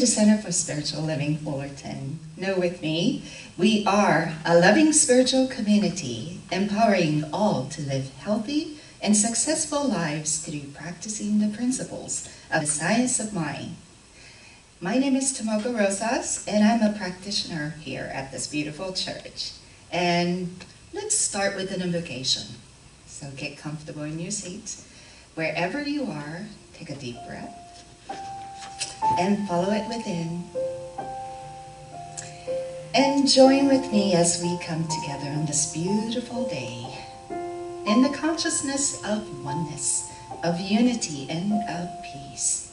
the Center for Spiritual Living Fullerton. Know with me, we are a loving spiritual community empowering all to live healthy and successful lives through practicing the principles of the science of mind. My name is Tomoko Rosas, and I'm a practitioner here at this beautiful church. And let's start with an invocation. So get comfortable in your seats. Wherever you are, take a deep breath and follow it within. And join with me as we come together on this beautiful day in the consciousness of oneness, of unity, and of peace.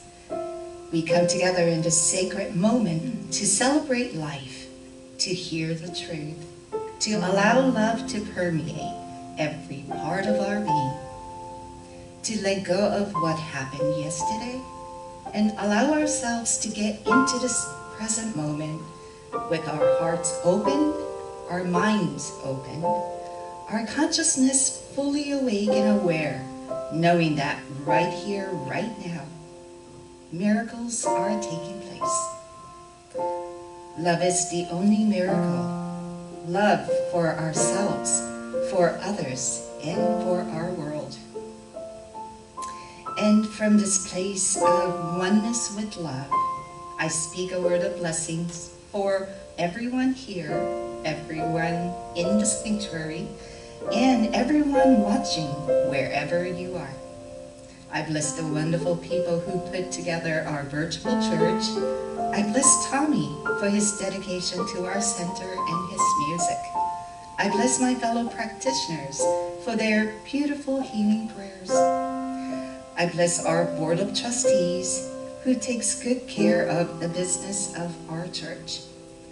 We come together in this sacred moment to celebrate life, to hear the truth, to allow love to permeate every part of our being, to let go of what happened yesterday, and allow ourselves to get into this present moment with our hearts open, our minds open, our consciousness fully awake and aware, knowing that right here, right now, miracles are taking place. Love is the only miracle. Love for ourselves, for others, and for our world. And from this place of oneness with love, I speak a word of blessings for everyone here, everyone in the sanctuary, and everyone watching wherever you are. I bless the wonderful people who put together our virtual church. I bless Tommy for his dedication to our center and his music. I bless my fellow practitioners for their beautiful healing prayers. I bless our Board of Trustees who takes good care of the business of our church.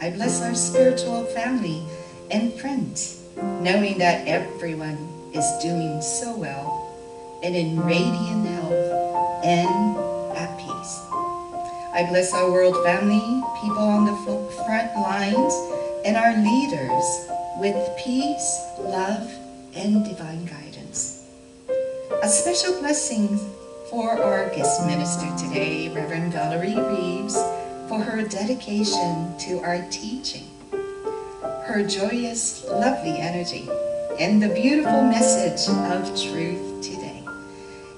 I bless our spiritual family and friends, knowing that everyone is doing so well and in radiant health and at peace. I bless our world family, people on the front lines, and our leaders with peace, love, and divine guidance. A special blessing for our guest minister today, Reverend Valerie Reeves, for her dedication to our teaching, her joyous, lovely energy, and the beautiful message of truth today.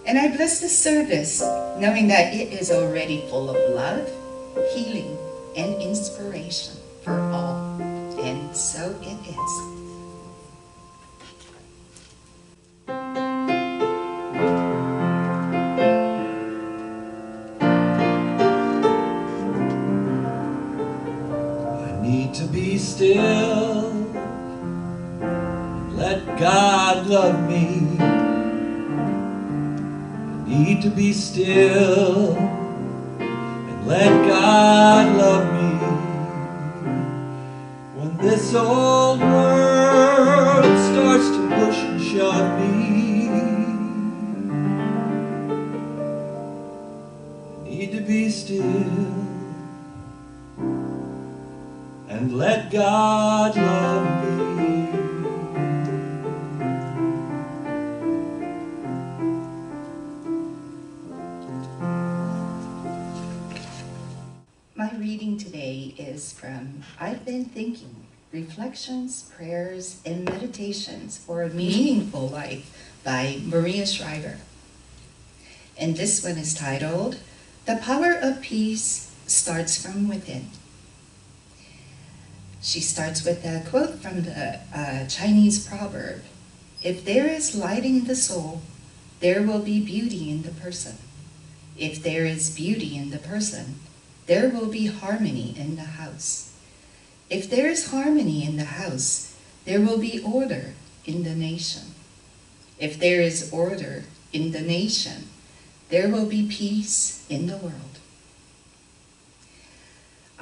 And I bless this service, knowing that it is already full of love, healing, and inspiration for all. And so it is. To be still, let God love me. Need to be still and let God love me. When this old world starts to push and shove me, need to be still and let God love me. My reading today is from I've Been Thinking, Reflections, Prayers, and Meditations for a Meaningful Life by Maria Shriver. And this one is titled, The Power of Peace Starts from Within. She starts with a quote from the Chinese proverb, if there is light in the soul, there will be beauty in the person. If there is beauty in the person, there will be harmony in the house. If there is harmony in the house, there will be order in the nation. If there is order in the nation, there will be peace in the world.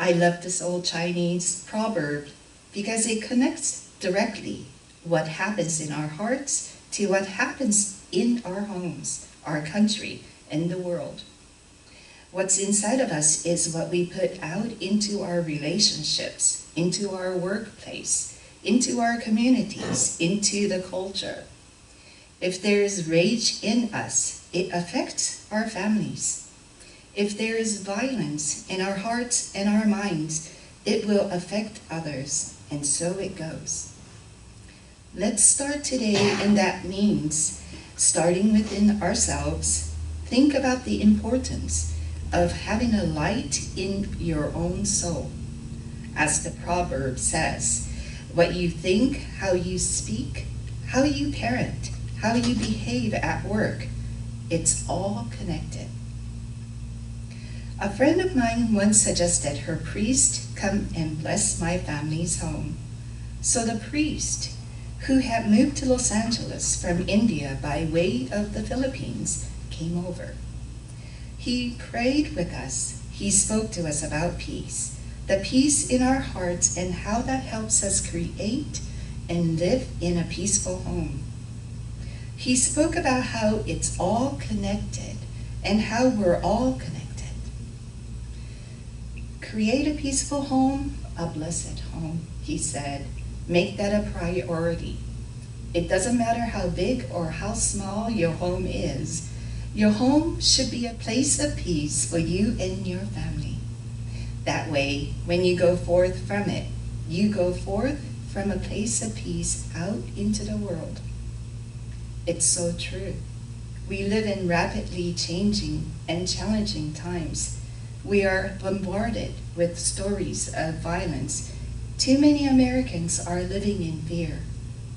I love this old Chinese proverb because it connects directly what happens in our hearts to what happens in our homes, our country, and the world. What's inside of us is what we put out into our relationships, into our workplace, into our communities, into the culture. If there is rage in us, it affects our families. If there is violence in our hearts and our minds, it will affect others, and so it goes. Let's start today, and that means starting within ourselves. Think about the importance of having a light in your own soul. As the proverb says, what you think, how you speak, how you parent, how you behave at work, it's all connected. A friend of mine once suggested her priest come and bless my family's home. So the priest, who had moved to Los Angeles from India by way of the Philippines, came over. He prayed with us. He spoke to us about peace, the peace in our hearts and how that helps us create and live in a peaceful home. He spoke about how it's all connected and how we're all connected. Create a peaceful home, a blessed home, he said. Make that a priority. It doesn't matter how big or how small your home is. Your home should be a place of peace for you and your family. That way, when you go forth from it, you go forth from a place of peace out into the world. It's so true. We live in rapidly changing and challenging times. We are bombarded with stories of violence. Too many Americans are living in fear.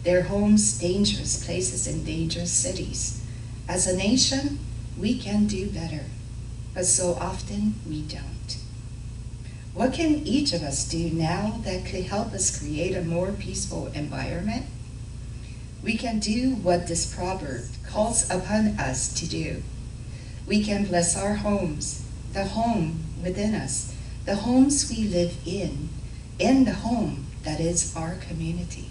Their homes dangerous places in dangerous cities. As a nation, we can do better, but so often we don't. What can each of us do now that could help us create a more peaceful environment? We can do what this proverb calls upon us to do. We can bless our homes, the home within us, the homes we live in, and the home that is our community.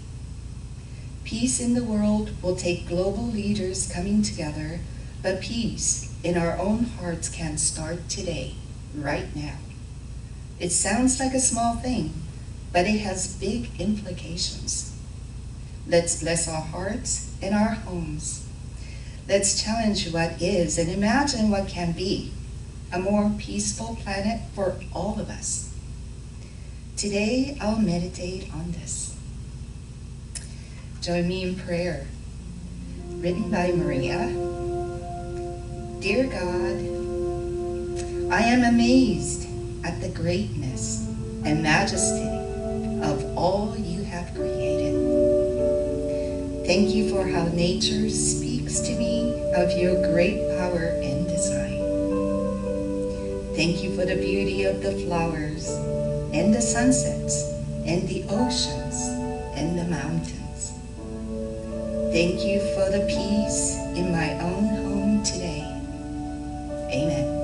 Peace in the world will take global leaders coming together, but peace in our own hearts can start today, right now. It sounds like a small thing, but it has big implications. Let's bless our hearts and our homes. Let's challenge what is and imagine what can be. A more peaceful planet for all of us. Today, I'll meditate on this. Join me in prayer. Written by Maria. Dear God, I am amazed at the greatness and majesty of all you have created. Thank you for how nature speaks to me of your great power and design. Thank you for the beauty of the flowers and the sunsets and the oceans and the mountains. Thank you for the peace in my own home today. Amen.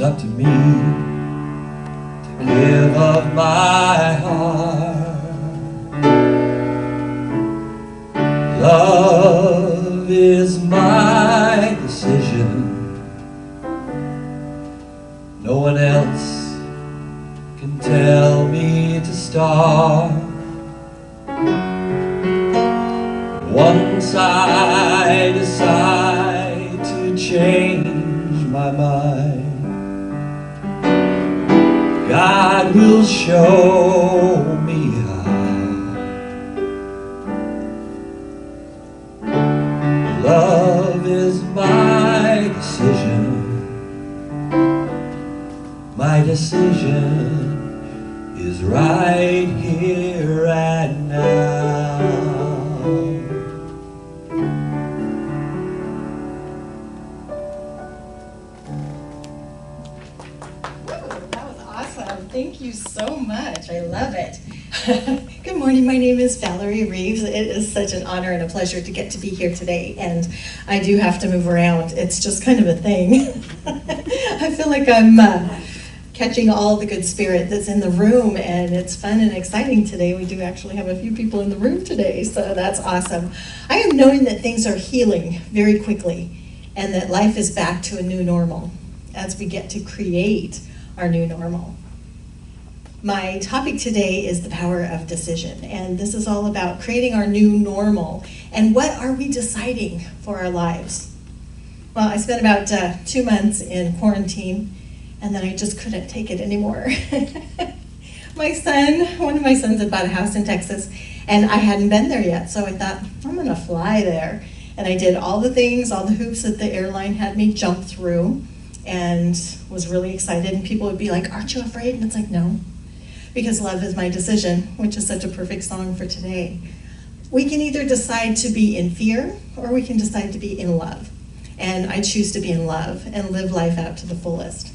Up to me to give of my heart. Love is my decision. No one else can tell me to start. Once I decide to change my mind, God will show me how. Love is my decision. My decision is right here and now. Thank you so much. I love it. Good morning. My name is Valerie Reeves. It is such an honor and a pleasure to get to be here today. And I do have to move around. It's just kind of a thing. I feel like I'm catching all the good spirit that's in the room, and it's fun and exciting today. We do actually have a few people in the room today, so that's awesome. I am knowing that things are healing very quickly and that life is back to a new normal as we get to create our new normal. My topic today is the power of decision, and this is all about creating our new normal and what are we deciding for our lives. Well, I spent about 2 months in quarantine, and then I just couldn't take it anymore. One of my sons had bought a house in Texas, and I hadn't been there yet, so I thought, I'm gonna fly there. And I did all the things, all the hoops that the airline had me jump through, and was really excited, and people would be like, aren't you afraid? And it's like, no, because love is my decision, which is such a perfect song for today. We can either decide to be in fear, or we can decide to be in love. And I choose to be in love and live life out to the fullest.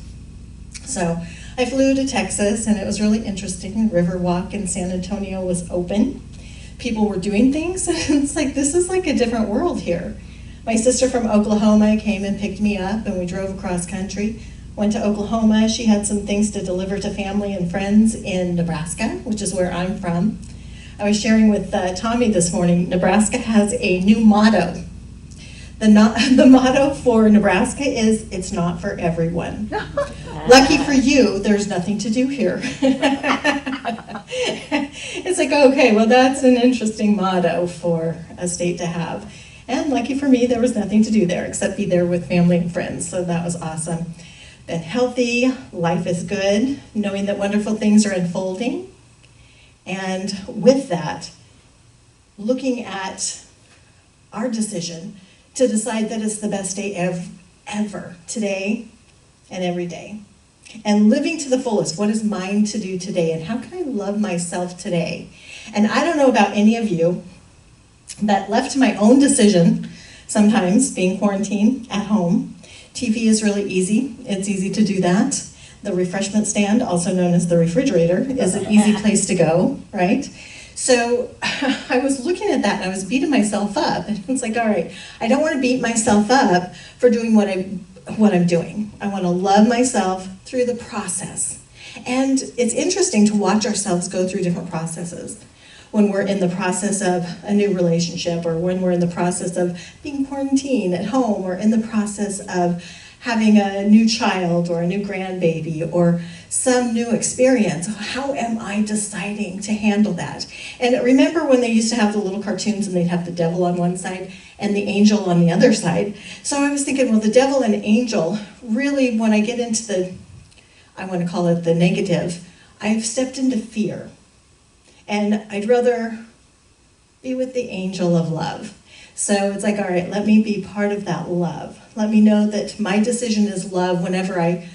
So I flew to Texas, and it was really interesting. Riverwalk in San Antonio was open. People were doing things, and it's like, this is like a different world here. My sister from Oklahoma came and picked me up, and we drove across country. Went to Oklahoma. She had some things to deliver to family and friends in Nebraska, which is where I'm from. I was sharing with Tommy this morning, Nebraska has a new motto. The motto for Nebraska is, it's not for everyone. Lucky for you, there's nothing to do here. It's like, okay, well, that's an interesting motto for a state to have. And lucky for me, there was nothing to do there except be there with family and friends, so that was awesome. Been healthy, life is good, knowing that wonderful things are unfolding. And with that, looking at our decision to decide that it's the best day ever, today and every day. And living to the fullest, what is mine to do today, and how can I love myself today? And I don't know about any of you, but left to my own decision, sometimes being quarantined at home, TV is really easy. It's easy to do that. The refreshment stand, also known as the refrigerator, is an easy place to go, right? So I was looking at that, and I was beating myself up. And it's like, all right, I don't want to beat myself up for doing what I'm doing. I want to love myself through the process. And it's interesting to watch ourselves go through different processes. When we're in the process of a new relationship, or when we're in the process of being quarantined at home, or in the process of having a new child or a new grandbaby or some new experience. How am I deciding to handle that? And remember when they used to have the little cartoons and they'd have the devil on one side and the angel on the other side? So I was thinking, well, the devil and angel, really when I get into I want to call it the negative, I've stepped into fear. And I'd rather be with the angel of love. So it's like, all right, let me be part of that love. Let me know that my decision is love whenever I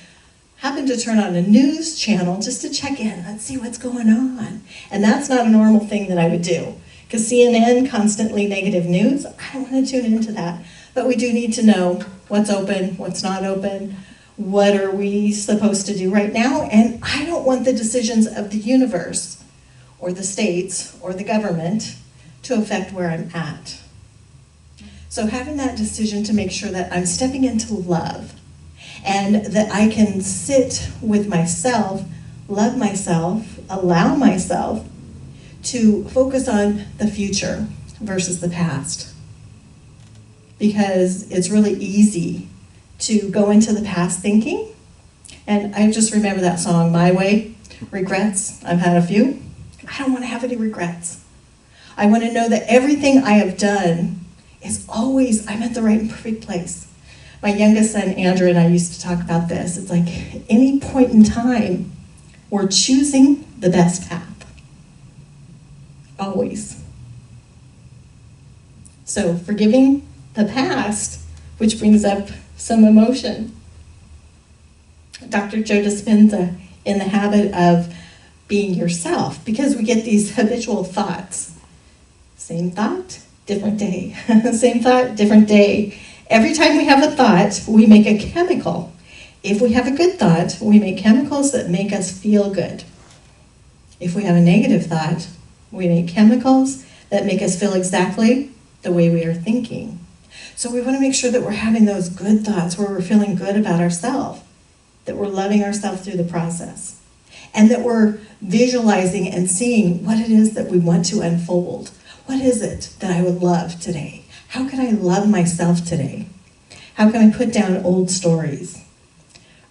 happen to turn on a news channel just to check in. Let's see what's going on. And that's not a normal thing that I would do. Because CNN, constantly negative news, I don't want to tune into that. But we do need to know what's open, what's not open, what are we supposed to do right now. And I don't want the decisions of the universe or the states or the government to affect where I'm at. So having that decision to make sure that I'm stepping into love and that I can sit with myself, love myself, allow myself to focus on the future versus the past. Because it's really easy to go into the past thinking. And I just remember that song, My Way, regrets. I've had a few. I don't want to have any regrets. I want to know that everything I have done is always, I'm at the right and perfect place. My youngest son, Andrew, and I used to talk about this. It's like any point in time, we're choosing the best path. Always. So forgiving the past, which brings up some emotion. Dr. Joe Dispenza, in the habit of being yourself, because we get these habitual thoughts. Same thought, different day. Same thought, different day. Every time we have a thought, we make a chemical. If we have a good thought, we make chemicals that make us feel good. If we have a negative thought, we make chemicals that make us feel exactly the way we are thinking. So we want to make sure that we're having those good thoughts where we're feeling good about ourselves. that we're loving ourselves through the process, and that we're visualizing and seeing what it is that we want to unfold. What is it that I would love today? How can I love myself today? How can I put down old stories?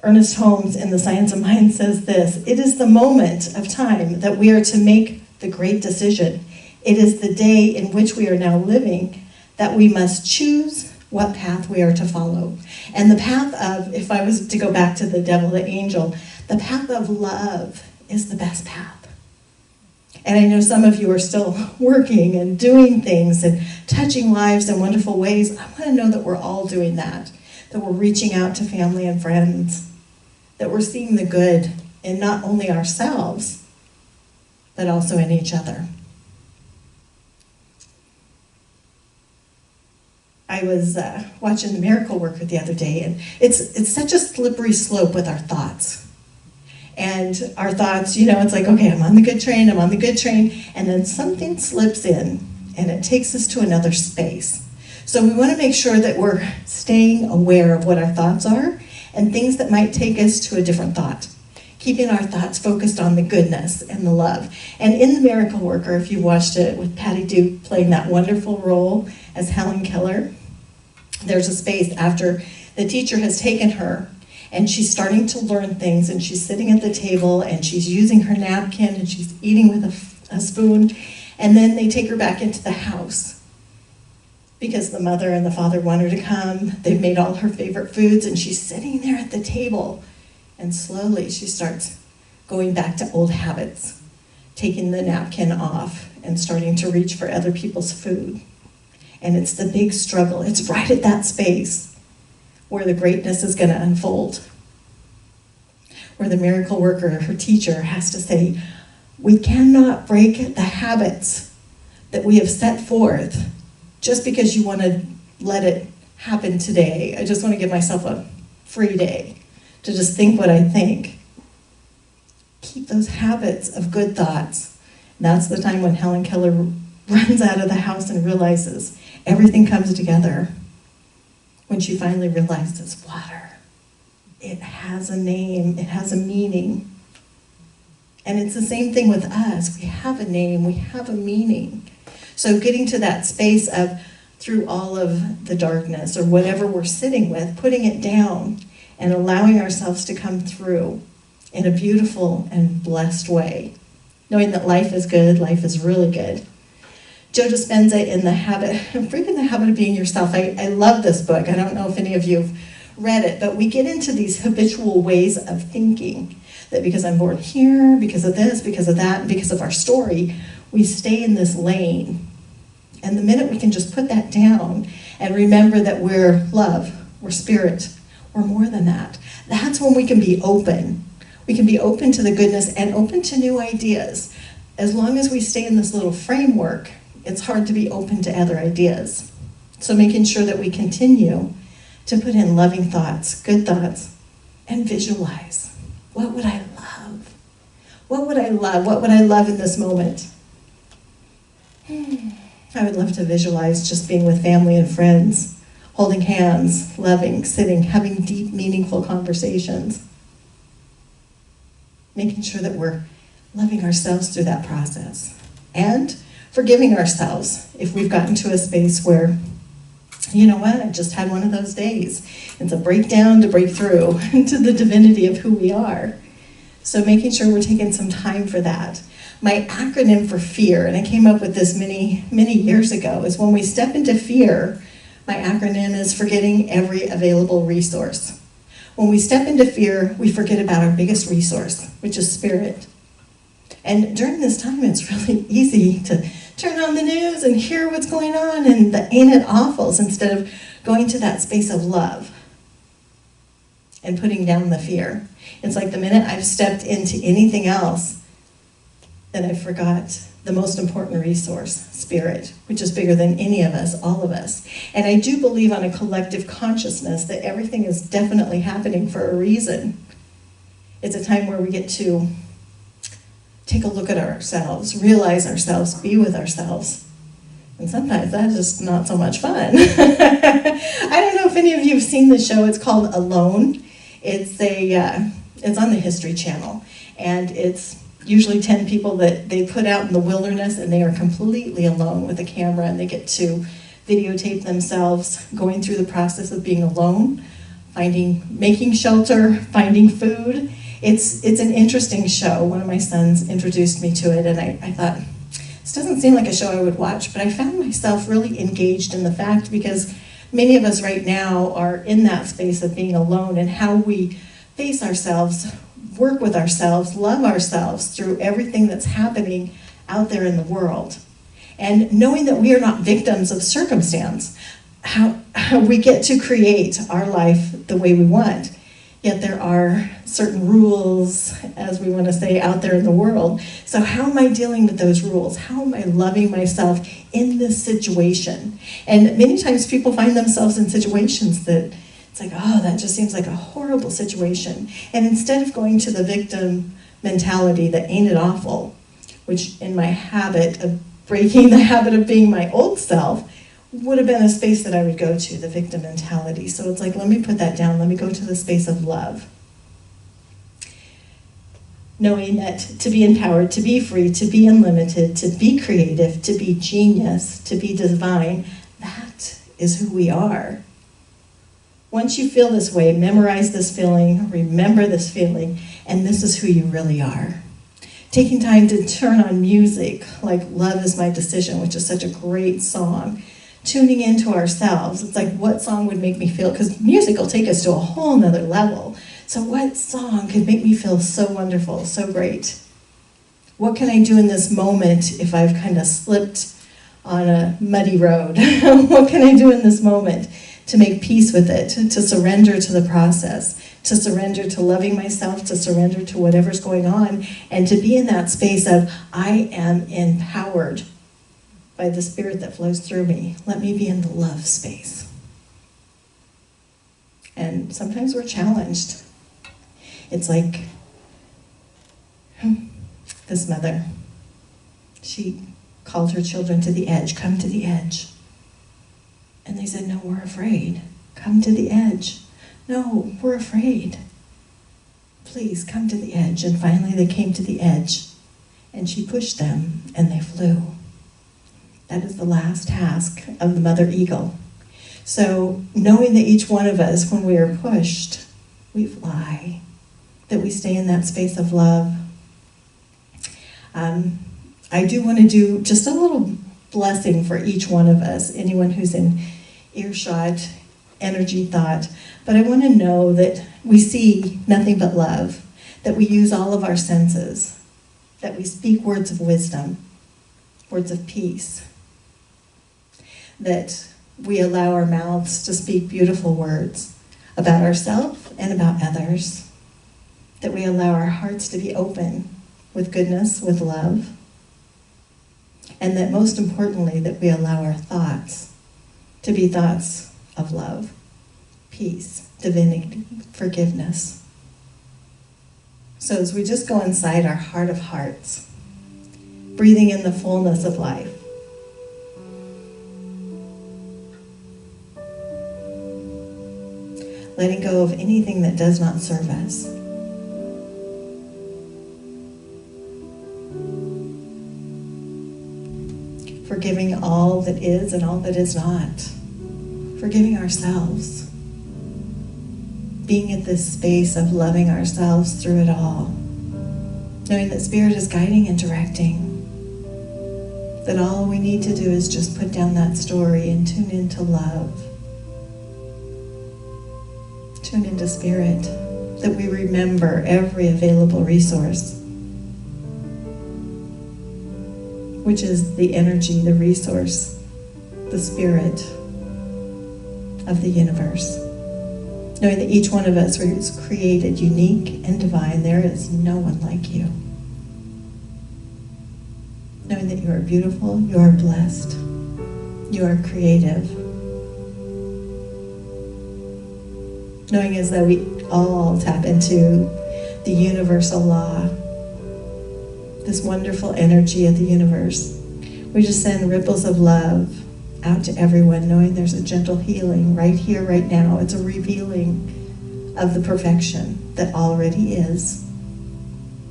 Ernest Holmes in The Science of Mind says this: "It is the moment of time that we are to make the great decision. It is the day in which we are now living that we must choose what path we are to follow." And the path of, if I was to go back to the devil, the angel, the path of love is the best path. And I know some of you are still working and doing things and touching lives in wonderful ways. I want to know that we're all doing that we're reaching out to family and friends, that we're seeing the good in not only ourselves, but also in each other. I was watching The Miracle Worker the other day, and it's such a slippery slope with our thoughts. And our thoughts, it's like, okay, I'm on the good train, and then something slips in, and it takes us to another space. So we want to make sure that we're staying aware of what our thoughts are, and things that might take us to a different thought. Keeping our thoughts focused on the goodness and the love. And in The Miracle Worker, if you watched it with Patty Duke playing that wonderful role as Helen Keller, there's a space after the teacher has taken her and she's starting to learn things, and she's sitting at the table and she's using her napkin and she's eating with a spoon, and then they take her back into the house because the mother and the father want her to come. They've made all her favorite foods, and she's sitting there at the table, and slowly she starts going back to old habits, taking the napkin off and starting to reach for other people's food. And it's the big struggle. It's right at that space where the greatness is going to unfold, where the miracle worker, her teacher, has to say, we cannot break the habits that we have set forth just because you want to let it happen today. I just want to give myself a free day to just think what I think. Keep those habits of good thoughts. That's the time when Helen Keller runs out of the house and realizes everything comes together. When she finally realizes water, it has a name, it has a meaning. And it's the same thing with us. We have a name, we have a meaning. So getting to that space of, through all of the darkness or whatever we're sitting with, putting it down and allowing ourselves to come through in a beautiful and blessed way. Knowing that life is good, life is really good. Joe Dispenza in The Habit of Being Yourself. I love this book. I don't know if any of you have read it, but we get into these habitual ways of thinking. That because I'm born here, because of this, because of that, and because of our story, we stay in this lane. And the minute we can just put that down and remember that we're love, we're spirit, we're more than that, that's when we can be open. We can be open to the goodness and open to new ideas. As long as we stay in this little framework, it's hard to be open to other ideas. So making sure that we continue to put in loving thoughts, good thoughts, and visualize. What would I love? What would I love? What would I love in this moment? I would love to visualize just being with family and friends, holding hands, loving, sitting, having deep, meaningful conversations. Making sure that we're loving ourselves through that process. And forgiving ourselves if we've gotten to a space where, you know what, I just had one of those days. It's a breakdown to break through into the divinity of who we are. So making sure we're taking some time for that. My acronym for fear, and I came up with this many, many years ago, is when we step into fear, my acronym is forgetting every available resource. When we step into fear, we forget about our biggest resource, which is spirit. And during this time, it's really easy to turn on the news and hear what's going on and the ain't it awfuls instead of going to that space of love and putting down the fear. It's like the minute I've stepped into anything else, then I forgot the most important resource, spirit, which is bigger than any of us, all of us. And I do believe on a collective consciousness that everything is definitely happening for a reason. It's a time where we get to take a look at ourselves, realize ourselves, be with ourselves. And sometimes that's just not so much fun. I don't know if any of you have seen the show. It's called Alone. It's on the History Channel, and it's usually 10 people that they put out in the wilderness, and they are completely alone with a camera, and they get to videotape themselves going through the process of being alone, making shelter, finding food. It's an interesting show. One of my sons introduced me to it, and I thought, this doesn't seem like a show I would watch, but I found myself really engaged in the fact, because many of us right now are in that space of being alone, and how we face ourselves, work with ourselves, love ourselves through everything that's happening out there in the world. And knowing that we are not victims of circumstance, how we get to create our life the way we want. Yet there are certain rules, as we want to say, out there in the world. So how am I dealing with those rules? How am I loving myself in this situation? And many times people find themselves in situations that it's like, oh, that just seems like a horrible situation. And instead of going to the victim mentality that ain't it awful, which in my habit of breaking the habit of being my old self, would have been a space that I would go to, the victim mentality. So it's like, let me put that down. Let me go to the space of love. Knowing that to be empowered, to be free, to be unlimited, to be creative, to be genius, to be divine, that is who we are. Once you feel this way, memorize this feeling, remember this feeling, and this is who you really are. Taking time to turn on music, like Love Is My Decision, which is such a great song. Tuning into ourselves. It's like, what song would make me feel, because music will take us to a whole nother level. So what song could make me feel so wonderful, so great? What can I do in this moment if I've kind of slipped on a muddy road? What can I do in this moment to make peace with it, to surrender to the process, to surrender to loving myself, to surrender to whatever's going on, and to be in that space of, I am empowered by the spirit that flows through me. Let me be in the love space. And sometimes we're challenged. It's like this mother. She called her children to the edge. Come to the edge. And they said, no, we're afraid. Come to the edge. No, we're afraid. Please come to the edge. And finally they came to the edge. And she pushed them and they flew. That is the last task of the mother eagle. So knowing that each one of us, when we are pushed, we fly, that we stay in that space of love. I do want to do just a little blessing for each one of us, anyone who's in earshot, energy, thought. But I want to know that we see nothing but love, that we use all of our senses, that we speak words of wisdom, words of peace, that we allow our mouths to speak beautiful words about ourselves and about others, that we allow our hearts to be open with goodness, with love, and that most importantly, that we allow our thoughts to be thoughts of love, peace, divinity, forgiveness. So as we just go inside our heart of hearts, breathing in the fullness of life, letting go of anything that does not serve us. Forgiving all that is and all that is not. Forgiving ourselves. Being at this space of loving ourselves through it all. Knowing that Spirit is guiding and directing. That all we need to do is just put down that story and tune into love. Tune into Spirit, that we remember every available resource, which is the energy, the resource, the Spirit of the universe. Knowing that each one of us is created unique and divine. There is no one like you. Knowing that you are beautiful, you are blessed, you are creative. Knowing as though we all tap into the universal law, this wonderful energy of the universe. We just send ripples of love out to everyone, knowing there's a gentle healing right here, right now. It's a revealing of the perfection that already is,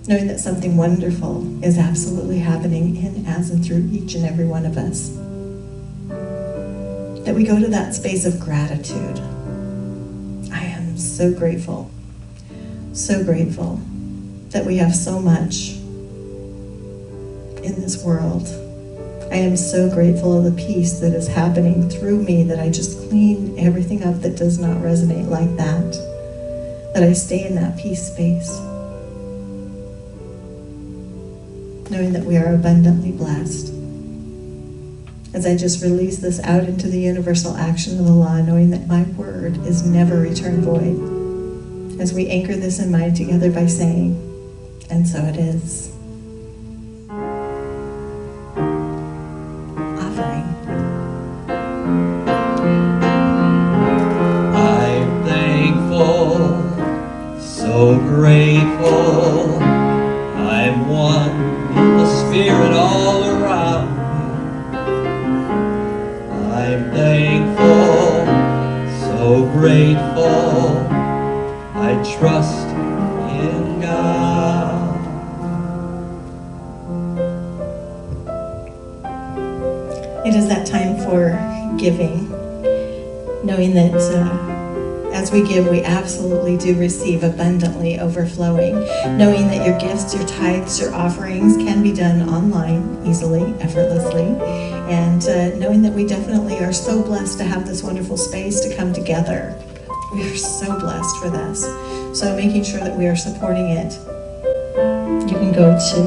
knowing that something wonderful is absolutely happening in, as, and through each and every one of us. That we go to that space of gratitude. I am so grateful that we have so much in this world. I am so grateful of the peace that is happening through me, that I just clean everything up that does not resonate like that I stay in that peace space, knowing that we are abundantly blessed. As I just release this out into the universal action of the law, knowing that my word is never returned void, as we anchor this in mind together by saying, and so it is. Offering. I'm thankful, so grateful. I'm one in the spirit all around me. I'm thankful, so grateful. I trust in God. It is that time for giving, knowing that as we give, we absolutely do receive abundantly, overflowing, knowing that your gifts, your tithes, your offerings can be done online, easily, effortlessly, and knowing that we definitely are so blessed to have this wonderful space to come together. We are so blessed for this. So making sure that we are supporting it. You can go to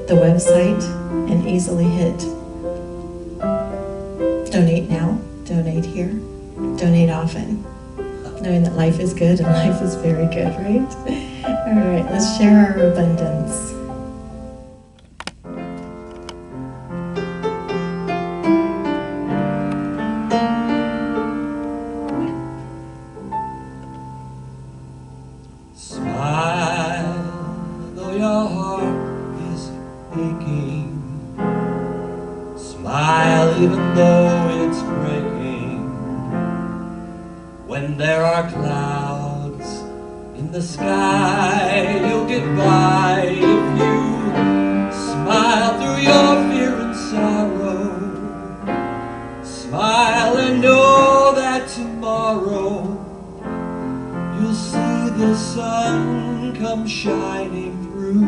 the website and easily hit donate now, donate here, donate often, knowing that life is good and life is very good, right? All right, let's share our abundance. Even though it's breaking, when there are clouds in the sky, you'll get by if you smile through your fear and sorrow. Smile and know that tomorrow you'll see the sun come shining through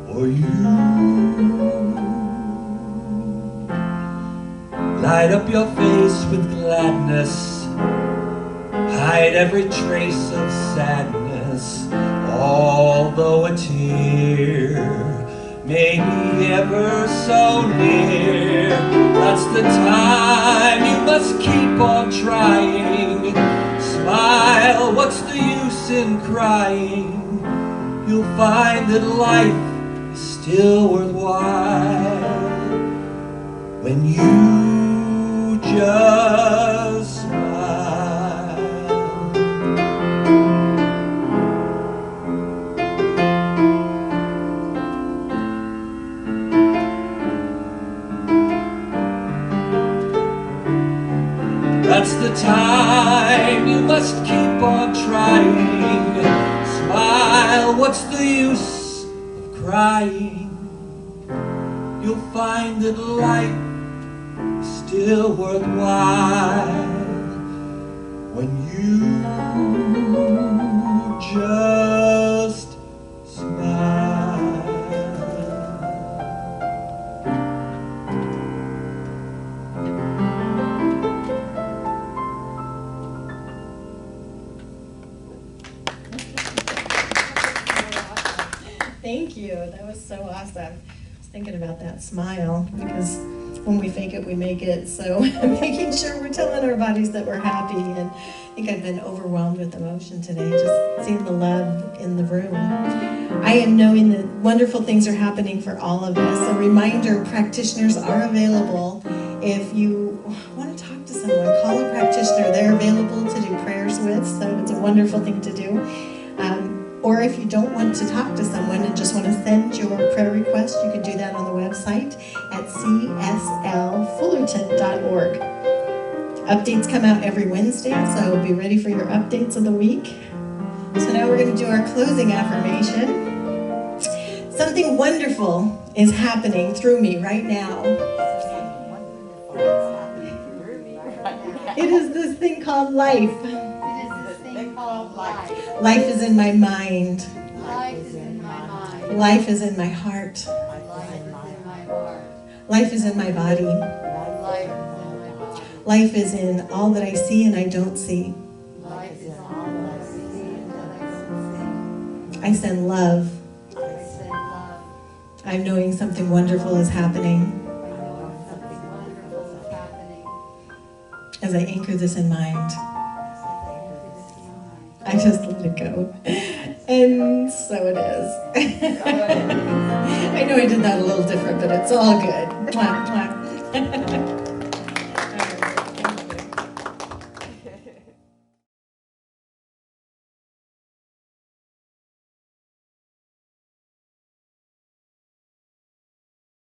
for you. Light up your face with gladness, hide every trace of sadness, although a tear may be ever so near. That's the time you must keep on trying. Smile, what's the use in crying? You'll find that life is still worthwhile when you just smile. That's the time you must keep on trying. Smile, what's the use of crying? You'll find that life still worthwhile when you just smile. Thank you. That was so awesome. I was thinking about that smile because when we fake it, we make it. So making sure we're telling our bodies that we're happy. And I think I've been overwhelmed with emotion today, just seeing the love in the room. I am knowing that wonderful things are happening for all of us. A reminder, practitioners are available. If you want to talk to someone, call a practitioner. They're available to do prayers with, so it's a wonderful thing to do. Or if you don't want to talk to someone and just want to send your prayer request, you can do that on the website at cslfullerton.org. Updates come out every Wednesday, so be ready for your updates of the week. So now we're going to do our closing affirmation. Something wonderful is happening through me right now. It is this thing called life. Life is in my mind. Life is in my heart. Life is in my body. Life is in all that I see and I don't see. I send love. I'm knowing something wonderful is happening. As I anchor this in mind, I just let it go. And so it is. I know I did that a little different, but it's all good. Mwah, mwah.